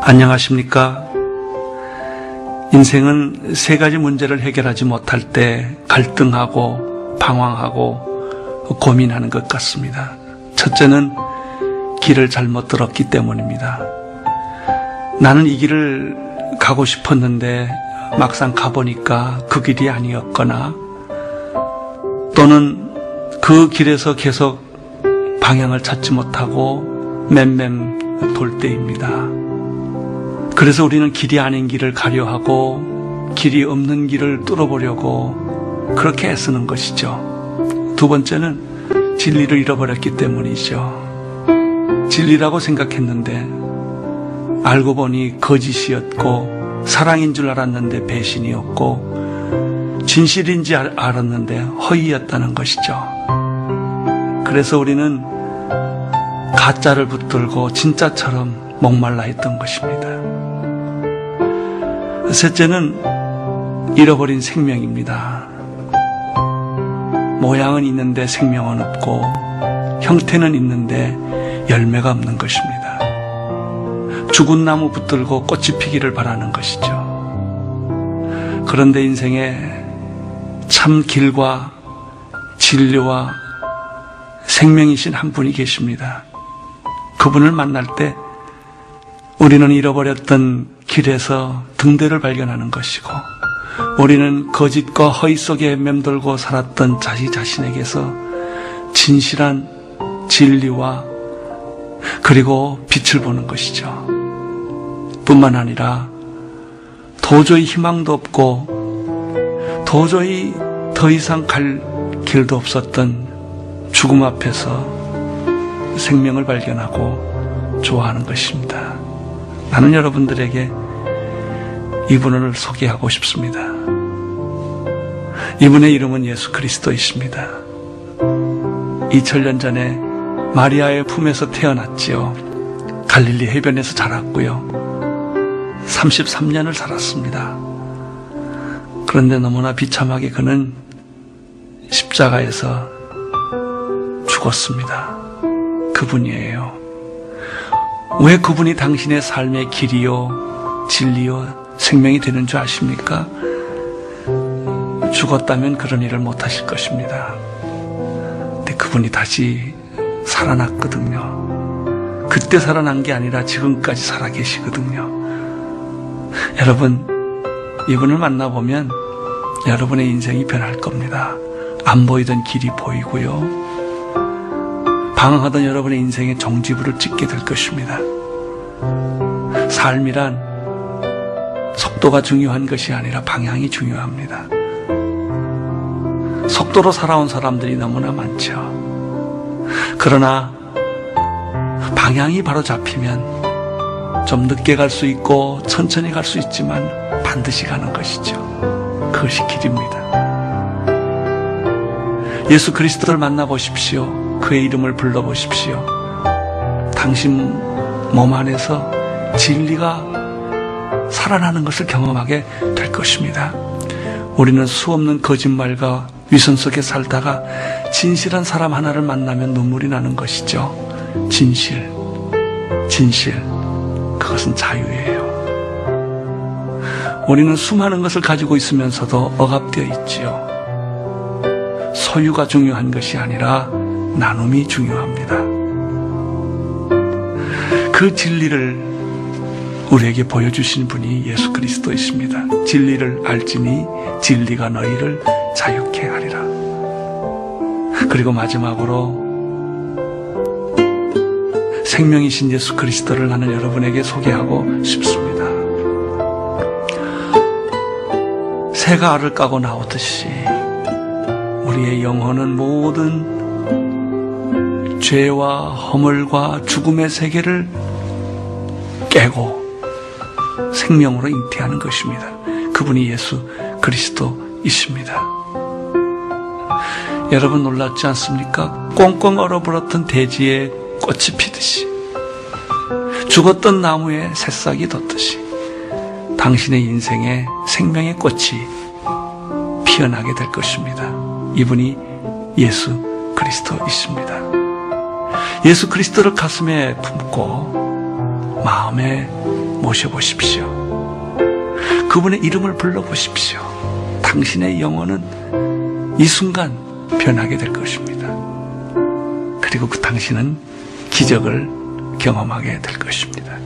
안녕하십니까? 인생은 세 가지 문제를 해결하지 못할 때 갈등하고 방황하고 고민하는 것 같습니다. 첫째는 길을 잘못 들었기 때문입니다. 나는 이 길을 가고 싶었는데 막상 가보니까 그 길이 아니었거나, 또는 그 길에서 계속 방향을 찾지 못하고 맴맴 돌 때입니다. 그래서 우리는 길이 아닌 길을 가려 하고 길이 없는 길을 뚫어보려고 그렇게 애쓰는 것이죠. 두 번째는 진리를 잃어버렸기 때문이죠. 진리라고 생각했는데 알고 보니 거짓이었고, 사랑인 줄 알았는데 배신이었고, 진실인지 알았는데 허위였다는 것이죠. 그래서 우리는 가짜를 붙들고 진짜처럼 목말라 했던 것입니다. 셋째는 잃어버린 생명입니다. 모양은 있는데 생명은 없고, 형태는 있는데 열매가 없는 것입니다. 죽은 나무 붙들고 꽃이 피기를 바라는 것이죠. 그런데 인생에 참 길과 진리와 생명이신 한 분이 계십니다. 그분을 만날 때 우리는 잃어버렸던 길에서 등대를 발견하는 것이고, 우리는 거짓과 허위 속에 맴돌고 살았던 자신에게서 진실한 진리와 그리고 빛을 보는 것이죠. 뿐만 아니라 도저히 희망도 없고 도저히 더 이상 갈 길도 없었던 죽음 앞에서 생명을 발견하고 좋아하는 것입니다. 나는 여러분들에게 이분을 소개하고 싶습니다. 이분의 이름은 예수 그리스도이십니다. 2000년 전에 마리아의 품에서 태어났지요. 갈릴리 해변에서 자랐고요. 33년을 살았습니다. 그런데 너무나 비참하게 그는 십자가에서 죽었습니다. 그분이에요. 왜 그분이 당신의 삶의 길이요, 진리요, 생명이 되는 줄 아십니까? 죽었다면 그런 일을 못하실 것입니다. 근데 그분이 다시 살아났거든요. 그때 살아난 게 아니라 지금까지 살아계시거든요. 여러분, 이분을 만나보면 여러분의 인생이 변할 겁니다. 안 보이던 길이 보이고요, 방황하던 여러분의 인생에 종지부를 찍게 될 것입니다. 삶이란 속도가 중요한 것이 아니라 방향이 중요합니다. 속도로 살아온 사람들이 너무나 많죠. 그러나 방향이 바로 잡히면 좀 늦게 갈 수 있고 천천히 갈 수 있지만 반드시 가는 것이죠. 그것이 길입니다. 예수 그리스도를 만나보십시오. 그의 이름을 불러보십시오. 당신 몸 안에서 진리가 살아나는 것을 경험하게 될 것입니다. 우리는 수없는 거짓말과 위선 속에 살다가 진실한 사람 하나를 만나면 눈물이 나는 것이죠. 진실, 그것은 자유예요. 우리는 수많은 것을 가지고 있으면서도 억압되어 있지요. 소유가 중요한 것이 아니라 나눔이 중요합니다. 그 진리를 우리에게 보여주신 분이 예수 그리스도이십니다. 진리를 알지니 진리가 너희를 자유케 하리라. 그리고 마지막으로 생명이신 예수 그리스도를 나는 여러분에게 소개하고 싶습니다. 새가 알을 까고 나오듯이 우리의 영혼은 모든 죄와 허물과 죽음의 세계를 깨고 생명으로 잉태하는 것입니다. 그분이 예수 그리스도이십니다. 여러분 놀랍지 않습니까? 꽁꽁 얼어버렸던 대지에 꽃이 피듯이, 죽었던 나무에 새싹이 돋듯이 당신의 인생에 생명의 꽃이 피어나게 될 것입니다. 이분이 예수 그리스도이십니다. 예수 그리스도를 가슴에 품고 마음에 모셔보십시오. 그분의 이름을 불러보십시오. 당신의 영혼은 이 순간 변하게 될 것입니다. 그리고 그 당신은 기적을 경험하게 될 것입니다.